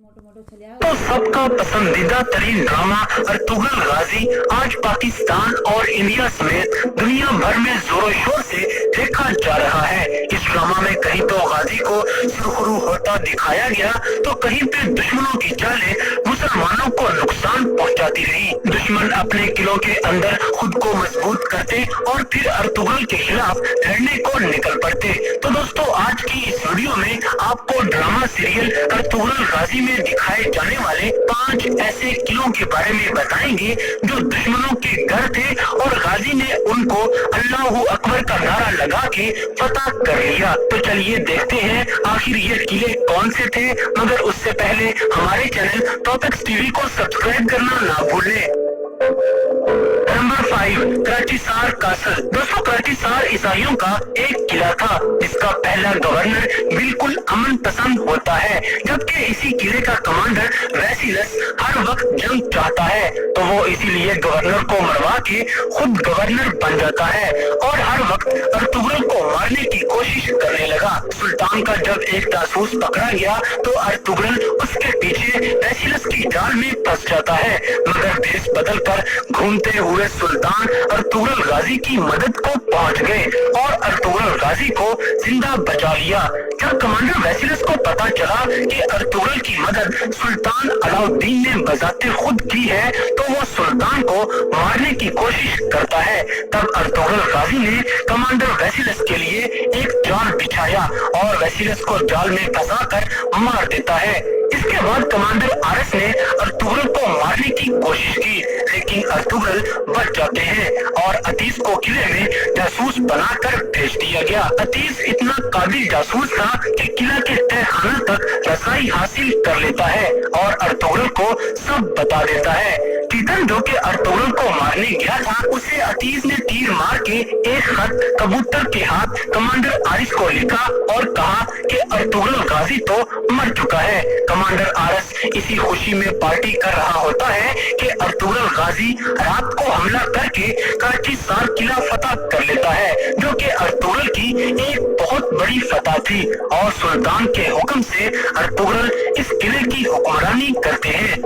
तो सबका पसंदीदा तरीन ड्रामा अर्तुगरुल गाजी आज पाकिस्तान और इंडिया समेत दुनिया भर में जोरों शोर से देखा जा रहा है। इस ड्रामा में कहीं तो गाजी को सुरखरू होता दिखाया गया तो कहीं पे दुश्मनों की चालें मुसलमानों को नुकसान पहुंचाती रही। दुश्मन अपने किलों के अंदर खुद को मजबूत करते और फिर अर्तुगरुल के खिलाफ लड़ने को निकल पड़ते। तो दोस्तों आज की इस वीडियो में आपको ड्रामा सीरियल अर्तुगरुल गाजी में दिखाए जाने वाले 5 ऐसे किलों के बारे में बताएंगे जो दुश्मनों के घर थे और गाजी ने उनको अल्लाहू अकबर का नारा लगा के फतह कर लिया। तो चलिए देखते हैं आखिर ये किले कौन से थे, मगर उससे पहले हमारे चैनल टॉपिक्स टीवी को सब्सक्राइब करना ना भूलें। नंबर 5, कराची सार कासल। दोस्तों कराची सार ईसाइयों का एक किला था जिसका पहला गवर्नर बिल्कुल अमन पसंद होता है, जबकि इसी किले का कमांडर वैसिलस हर वक्त जंग चाहता है। तो वो इसीलिए गवर्नर को मरवा के खुद गवर्नर बन जाता है और हर वक्त अर्तुगरुल को मारने की कोशिश करने लगा। सुल्तान का जब एक जासूस पकड़ा गया तो अर्तुगरुल उसके पीछे वैसिलस की जाल में फंस जाता है, मगर भेष बदल कर घूमते हुए सुल्तान अर्तुगरुल गाजी की मदद को पहुंच गए और अर्तुगरुल गाजी को जिंदा बचा लिया। जब कमांडर वैसिलस को पता चला कि अर्तुगरुल की मदद सुल्तान अलाउद्दीन ने बजाते खुद की है तो वो सुल्तान को मारने की कोशिश करता है। तब अर्तुगरुल गाजी ने कमांडर वैसिलस के लिए एक जाल बिछाया और वैसिलस को जाल में फंसाकर मार देता है। इसके बाद कमांडर आरस ने अर्तुगरुल को मारने की कोशिश की, लेकिन अर्तुगरुल बच जाते हैं और अतीस को किले में जासूस बनाकर भेज दिया गया। अतीस इतना काबिल जासूस था कि किला के तहखाना तक रसाई हासिल कर लेता है और अर्तुगरुल को सब बता देता है। टीटन जो कि अर्तुगरुल को मारने गया था उसे अतीस ने तीर मार के एक खत कबूतर के हाथ कमांडर आरिस को लिखा और कहा कि अर्तुगरुल गाजी तो मर चुका है। कमांडर आरस इसी खुशी में पार्टी कर रहा होता है कि अर्तुगरुल गाजी रात को हमला करके कराची सार किला फतह कर लेता है, जो कि अर्तुगरुल की एक बहुत बड़ी फतह थी और सुल्तान के हुक्म से अर्तुगरुल इस किले की हुक्मरानी करते हैं।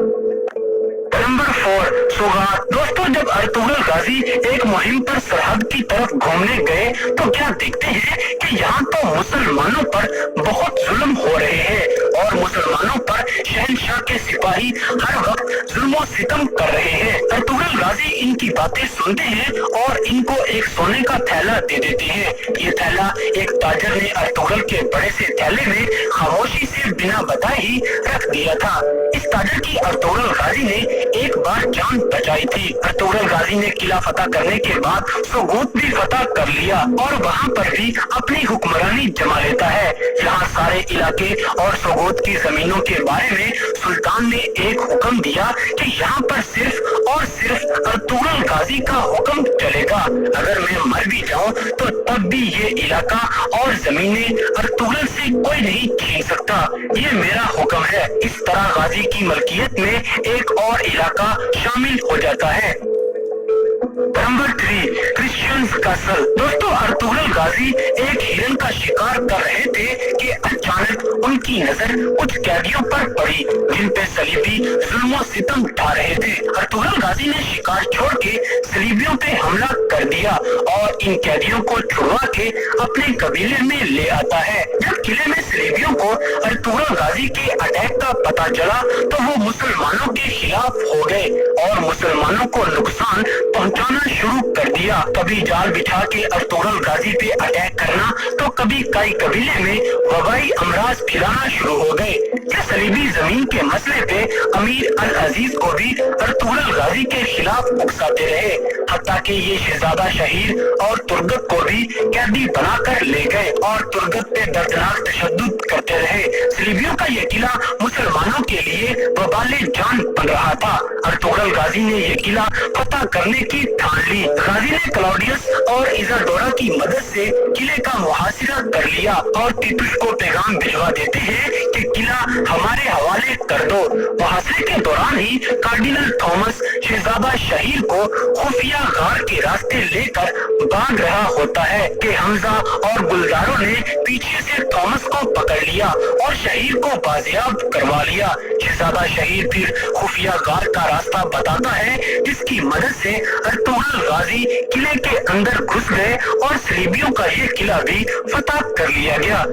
नंबर 4, सौगात। दोस्तों जब अर्तुगरुल गाजी एक मुहिम पर सरहद की तरफ घूमने गए तो क्या देखते हैं कि यहाँ तो मुसलमानों पर बहुत जुल्म हो रहे हैं और मुसलमानों पर शहनशाह के सिपाही हर वक्त जुल्म सितम कर रहे हैं। अर्तुगरुल गाजी इनकी बातें सुनते हैं और इनको एक सोने का थैला दे देते हैं। ये थैला एक ताजर ने अर्तुगरुल के बड़े से थैले में खामोशी से बिना बताए ही रख दिया था। इस ताजर की अर्तुगरुल गाजी ने एक बार जान बचाई थी। अर्तुगरुल गाजी ने किला फतह करने के बाद सोगूत भी फतह कर लिया और वहाँ पर भी अपनी हुक्मरानी जमा लेता है। यहाँ सारे इलाके और सोगूत की जमीनों के बारे में सुल्तान ने एक हुक्म दिया कि यहाँ पर सिर्फ और सिर्फ अर्तुगरुल गाजी का हुक्म चलेगा। अगर मैं मर भी जाऊँ तो तब भी ये इलाका और जमीनें अर्तुगरुल से कोई नहीं छीन सकता। ये मेरा हुक्म है। इस तरह गाजी की मलकियत में एक और इलाका शामिल हो जाता है। Number 3, Christians castle. दोस्तों अर्तुगरुल गाजी एक हिरन का शिकार कर रहे थे कि अचानक उनकी नजर कुछ कैदियों पर पड़ी जिन पे सलीबी जुल्म सितम ढा रहे थे। अर्तुगरुल गाजी ने शिकार छोड़ के सलीबियों पे हमला कर दिया और इन कैदियों को छुड़वा के अपने कबीले में ले आता है। जब किले में सलीबियों को अर्तुगरुल गाजी के अटैक का पता चला तो वो मुसलमानों के खिलाफ हो गए और मुसलमानों को नुकसान पहुंचाना शुरू कर दिया। कभी जाल बिछा के अर्तुगरुल गाजी पे अटैक करना तो कभी कई कबीले में वबाई अमराज फैलाना शुरू हो गए। ये सलीबी जमीन के मसले पे अमीर अल अजीज को भी अर्तुगरुल गाजी के खिलाफ उकसाते रहे, हत्ता कि ये शहजादा शहीर और तुर्गत को भी कैदी बनाकर ले गए और तुर्गत पे दर्दनाक तशद्दुद करते रहे। सलीबियों का ये किला मुसलमानों के लिए वबाले जान बन रहा था। अर्तुगरुल गाजी ने ये किला फतह करने की ठान ली। गाजी ने क्लॉडियस और इजाडोरा की मदद से किले का मुहासिरा कर लिया और टीटुस को पैगाम भिजवा देते हैं कि किला हमारे हवाले कर कर दो। मुहासरे के दौरान ही कार्डिनल थॉमस शहजादा शहीर को खुफिया गार के रास्ते लेकर भाग रहा होता है कि हमजा और गुलदारों ने पीछे से थॉमस को पकड़ लिया और शहीर को बाजियाब करवा लिया। शहजादा शहीर फिर खुफिया गार का रास्ता बताता है, जिसकी मदद से अर्तुगरुल गाजी किले के अंदर घुस गए और सलीबियों का ये किला भी फतह कर लिया गया।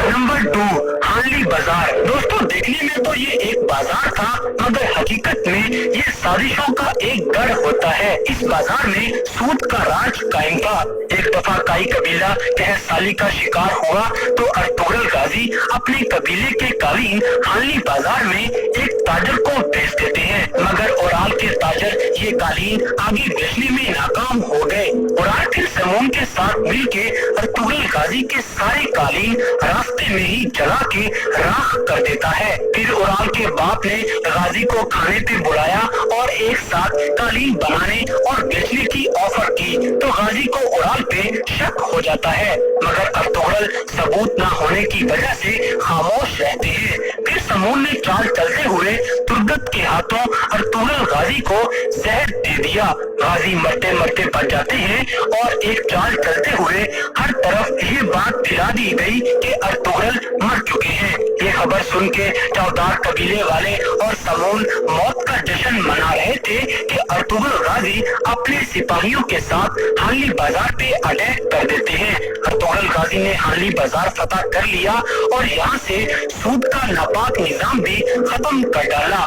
नंबर 2, हानली बाजार। दोस्तों, देखने में तो ये एक बाजार था, मगर हकीकत में ये साजिशों का एक गढ़ होता है। इस बाजार में सूद का राज कायम था। एक दफा काई कबीला कहर साली का शिकार हुआ तो अर्तुगरुल गाजी अपने कबीले के कालीन हानली बाजार में एक ताजर को बेच देते हैं, मगर ओराल के ताजर ये कालीन आगे बेचने में नाकाम हो गए। ओराल फिर समून के साथ मिलके अर्तुगरुल गाजी के सारे कालीन रास्ते में ही जला के राख कर देता है। फिर ओराल के बाप ने गाजी को खाने पे बुलाया और एक साथ कालीन बनाने और बेचने की ऑफर की, तो गाजी को ओराल पे शक हो जाता है, मगर अर्तुगरुल सबूत न होने की वजह से खामोश रहते हैं। फिर समून ने चाल चलते हुए तुर्गत के हाथों अर्तुगरुल गाजी को जहर दे दिया। गाजी मरते मरते बच जाते हैं और एक चाल चलते हुए हर तरफ ये बात फैला दी गई कि अर्तुगरुल मर चुके हैं। ये खबर सुन के चौधार कबीले वाले और समून मौत का जश्न मना रहे थे कि अर्तुगरुल गाजी अपने सिपाहियों के साथ हानली बाजार पे अटैक कर देते हैं। अर्तुगरुल गाजी ने हानली बाजार फतह कर लिया और यहाँ से सूद का नापाक निजाम भी खत्म कर डाला।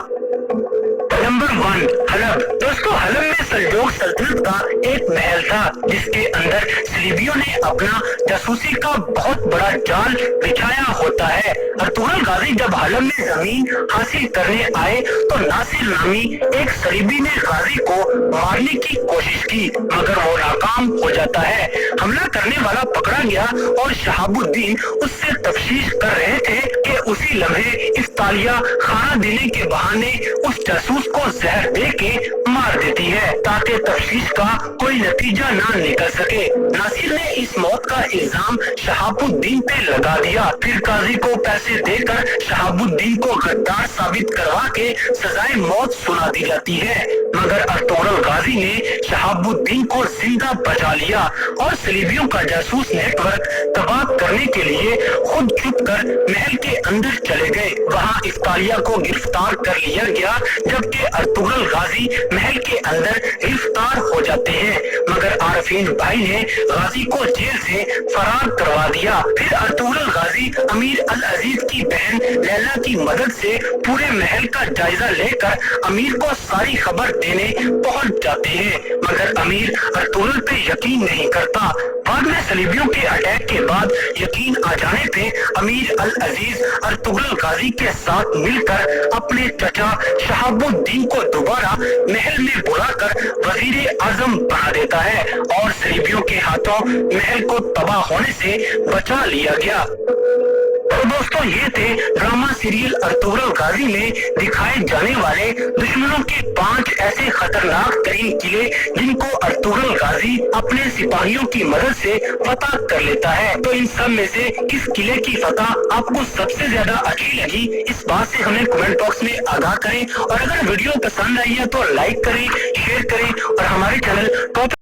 नंबर 1, हलब। दोस्तों, हलब में सल्जूक सल्तनत का एक महल था, जिसके अंदर सलीबियों ने अपना जासूसी का बहुत बड़ा जाल बिछाया होता है। अर्तुगरुल गाजी जब हलब में जमीन हासिल करने आए तो नासिर नामी एक सलीबी ने गाजी को मारने की कोशिश की, मगर वो नाकाम हो जाता है। हमला करने वाला पकड़ा गया और शहाबुद्दीन उससे तफ्तीश कर रहे थे कि उसी लम्हे इफ्तालिया खाना देने के बहाने उस जासूस को जहर दे के मार देती है, ताकि तफ्तीश का कोई नतीजा ना निकल सके। नासिर ने इस मौत का इल्जाम शहाबुद्दीन पे लगा दिया। फिर काजी को पैसे देकर शहाबुद्दीन को गद्दार साबित करवा के सजाए मौत सुना दी जाती है, मगर अर्तुगरुल गाजी ने शहाबुद्दीन को जिंदा बचा लिया और सलीबियों का जासूस नेटवर्क तबाह करने के लिए खुद छुप कर महल के अंदर चले गए। वहाँ इफ्तालिया को गिरफ्तार कर लिया गया, जबकि अर्तुगरुल गाजी महल के अंदर गिरफ्तार हो जाते हैं, मगर आरफीन भाई ने गाजी को जेल से फरार करवा दिया। फिर अर्तुगरुल गाजी अमीर अल अजीज की बहन लैला की मदद से पूरे महल का जायजा लेकर अमीर को सारी खबर देने पहुंच जाते हैं, मगर अमीर अर्तुगरुल पे यकीन नहीं करता। बाद में सलीबियों के अटैक के बाद यकीन आ जाने पे अमीर अल अजीज अर्तुगरुल गाजी के साथ मिलकर अपने चचा शहाबुद्दीन को दोबारा महल में बुलाकर वजीर आजम बना देता है और सलीबियों के हाथों महल को तबाह होने से बचा लिया गया। तो दोस्तों, ये थे ड्रामा सीरियल अर्तुगरुल गाजी में दिखाए जाने वाले दुश्मनों के 5 ऐसे खतरनाक तरीन किले जिनको अर्तुगरुल गाजी अपने सिपाहियों की मदद से फतह कर लेता है। तो इन सब में से किस किले की फतह आपको सबसे ज्यादा अच्छी लगी, इस बात से हमें कमेंट बॉक्स में आगाह करें। और अगर वीडियो पसंद आई है तो लाइक करें, शेयर करें और हमारे चैनल टॉप